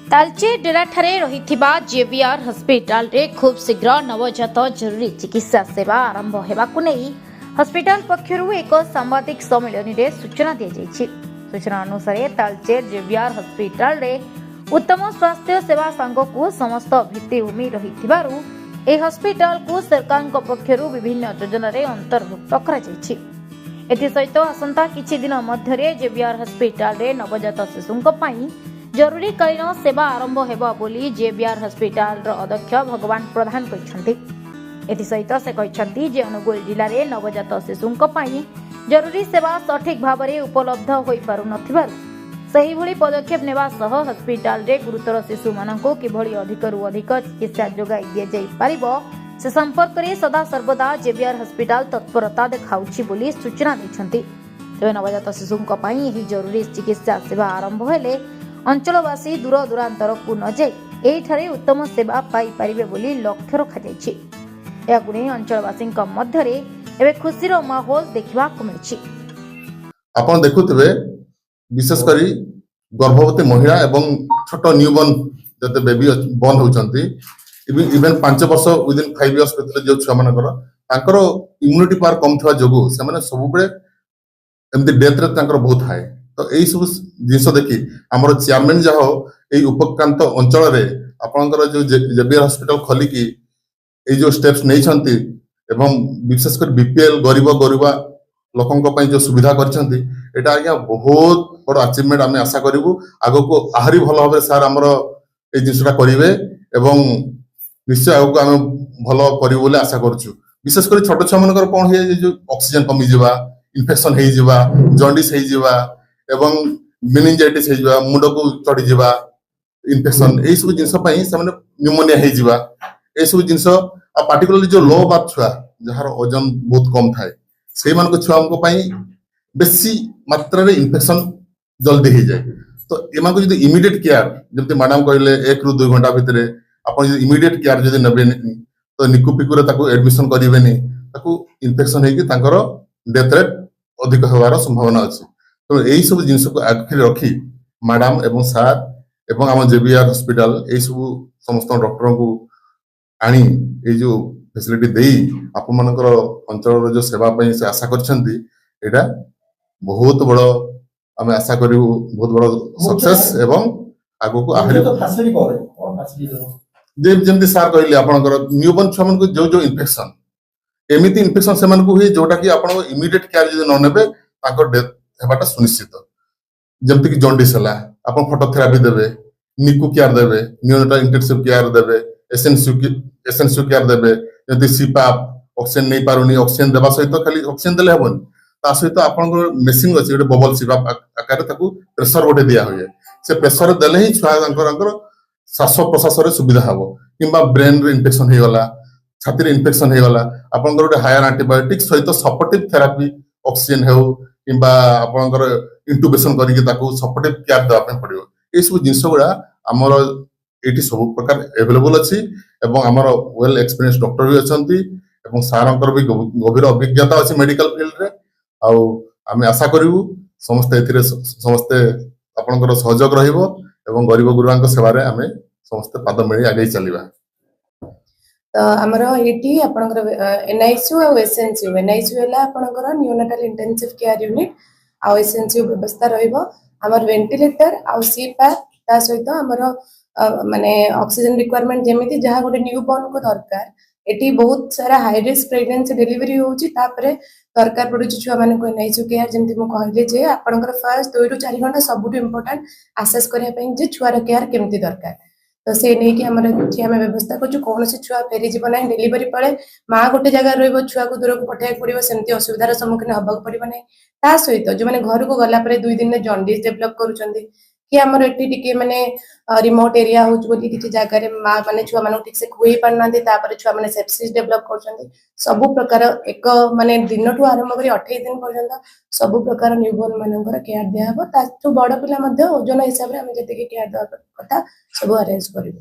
तालचे डेराठारे रहिथिबा JVR hospital रे खूब शीघ्र नवजात जरूरी चिकित्सा सेवा आरंभ हेबाकु नै हॉस्पिटल पक्षरु एक सांबादिक सम्मेलन रे सूचना दिया जायछि। सूचना अनुसार तालचे जेवीआर हॉस्पिटल रे उत्तम स्वास्थ्य सेवा संगकु समस्त भित्तिभूमि रहिथिबारु ए हॉस्पिटल को सरकार पक्षरु विभिन्न योजना रे अंतर्भुक्त करा जायछि। एथि सहित आसंता किछि दिन मध्यरे जेवीआर हॉस्पिटल रे नवजात शिशुंक पई जरूरीकालीन सेवा आरंभ हेबा बोली जेवीआर हॉस्पिटल अध्यक्ष भगवान प्रधान कहछन्ति। एथि सहित से कहछन्ति जे अनुगुल जिल्ला रे नवजात शिशुंक पई जरूरी सेवा सठिक भाबरे उपलब्ध होई पारु नथिबारु सही भली पदक्षेप नेबा सह हॉस्पिटल रे गुरुतर शिशु माननको किभली अधिकरु अधिक चिकित्सा जोगाई दिया जाई पारिबो से संपर्क रे सदा सर्वदा जेवीआर हॉस्पिटल तत्परता देखाउछि बोली सूचना दैछन्ति। तेबे नवजात शिशुंक पई एही जरूरी चिकित्सा सेवा आरंभ हेले अंचलवासी दूर दूरांतर को न जाई एठारे उत्तम सेवा पाई पारिबे बोली लक्ष्य रखा जायछि। याकु नै अंचलवासी मध्य रे एबे खुशीर माहौल देखिबा को मिलछि। आपण देखुतबे विशेष करी गर्भवती महिला एवं छोट न्यूबॉर्न जते बेबी बॉर्न होचंती इवन 5 वर्ष विदिन 5 इयर्स भितर जो छुआ मानकर तांकर इम्यूनिटी पावर कम थवा जोगु से माने सब बेले एमती डेथ रेट तांकर बहुत हाई। तो यही सब जिनस देखी आमर चेयरमैन जहाँ यही उपक्रांत अंचल रे आपणकर जो जेवीआर हॉस्पिटल खोलिकी ये जो स्टेप्स नहीं एवं विशेषकर बीपीएल गरीब गरीबा लोकों जो सुविधा करछंती एटा आज्ञा बहुत बड़ अचीवमेंट आम आशा करूँ। आग को आहरी भल भाव सार आमर ये जिनसा करेंगे एवं निश्चय आग को आम भल करूँ बोले आशा करुँ। विशेषकर छोट छुआ मान कौन है जो ऑक्सीजन कमी जावा इन्फेक्शन हो जावा जॉन्डिस हो जावा एवं मेनिंजाइटिस हो मुंड को चढ़ी जावा इन्फेक्शन यही सब जिनस से न्यूमोनिया हो जावा ये सब जिनस पार्टिकुलरली जो लो बार्थ छुआ जार ओजन बहुत कम थाए से छुआ बेसी मात्रा रे इन्फेक्शन जल्दी हो जाए। तो एम को जो इमिडिएट केयर जब मैडम कहले 1 ରୁ 2 घंटा भितर आप इमिडिएट केयर जो ने तो निकु पिकुरे एडमिशन करेंगे इन्फेक्शन होकर डेथ रेट अधिक होवार संभावना अच्छी। तो यही सब जिनस को आखिर रखी मैडम एवं सार एवं आम जेवीआर हॉस्पिटल यही सब समस्त डॉक्टर को आनी ये जो फैसिलिटी दे आप मानकर अंचल जो सेवा से आशा करछंती एटा बहुत बड़ आम आशा करूँ बहुत बड़ सक्सेस एवं आगो को आहरी जमी सार कहले आपंकर न्यूबॉर्न छुआ मान जो जो इन्फेक्शन एमती इन्फेक्शन से हुए जोटा कि आप इमिडिएट केयर जो न नेबे डेथ हेबाटा सुनिश्चित जमती कि जॉन्डिस है आप फोटोथेरापी देवे निकु केयर देवे न्यूनेटाल इंटेंसिव केयर देवे एसएनसीयू केयर देवे जमती सीपाप ऑक्सीजन नहीं पारुनी ऑक्सीजन देवा सहित खाली ऑक्सीजन देले हेबन ता सहित आपनकर मेसिन अछि गोटे बबल सीपाप आकार ताकू प्रेशर गोटे दिया हुए से प्रेशर देले ही छुआ तांकर श्वास प्रश्वास रे सुविधा हबो किंबा ब्रेन रे इन्फेक्शन हे गला छाती रे इन्फेक्शन हे गला आपनकर गोटे हायर एंटीबायोटिक सहित सपोर्टिव थेरापी ऑक्सीजन हेउ किंबा आपनकर इंटुबेशन करिके ताकू सपोर्टिव केयर देवा पे पड़ियो। ए सब जिंस गुडा हमर एटी सब प्रकार अवेलेबल अछि एवं हमर वेल एक्सपीरियंस डॉक्टर भी अछंती एवं सारंकर भी गभीर अभिज्ञता अछि मेडिकल फील्ड रे आउ आमे आशा करिवु समस्त एथिरे समस्त आपनकर सहयोग रहिबो एवं गरीब गुरुवांक सेवा रे आमे समस्त पाद मेळी आगे चलिबा। तो आमर ये आपंकर एनआईसीयू और एसएनसीयू एनआईसीयू है आपंकर न्यूनेटाल इंटेंसिव केयर यूनिट आ एसएनसीयू व्यवस्था रमर वेंटिलेटर आ सीपैप ता सहित आमर माने ऑक्सीजन रिक्वायरमेंट जमी जहाँ गोटे न्यूबॉर्न को दरकार एटी बहुत सारा हाई रिस्क प्रेगनेंसी डिलीवरी होची तापरे दरकार पड़ुची छुआ मान को एनआईसीयू केयर जमती मु कहले जे आपंकर फर्स्ट 2 ରୁ 4 घंटा सबुठ इम्पोर्टेंट आसेस करने पे जे छुआर केयर केमती दरकार तो से नहीं कि आम व्यवस्था कर कौन से छुआ फेरी जीव ना डिलीवरी पड़े माँ गोटे जगह रही छुआ को दूर को पठाई पड़ो सेमती असुविधार सम्मुखीन होगा पड़ो ना ता सहित जो मैंने घर को गला 2 दिन में जॉन्डिस डेवलप करुँच कि आमर एटी माने रिमोट एरिया हो किसी जगह माँ मैंने छुआ मान ठीक से खुई पारना छुआ मैंने सेप्सिस डेवलप कर सबु प्रकार एक माने दिन ठू आरंभ कर 28 दिन पर्यंत सबु प्रकार न्यूबॉर्न मानकर केयर दिया बड़ पिला ओजन हिसाब से आम जी केयर देवा कथा सब अरेंज करूँ।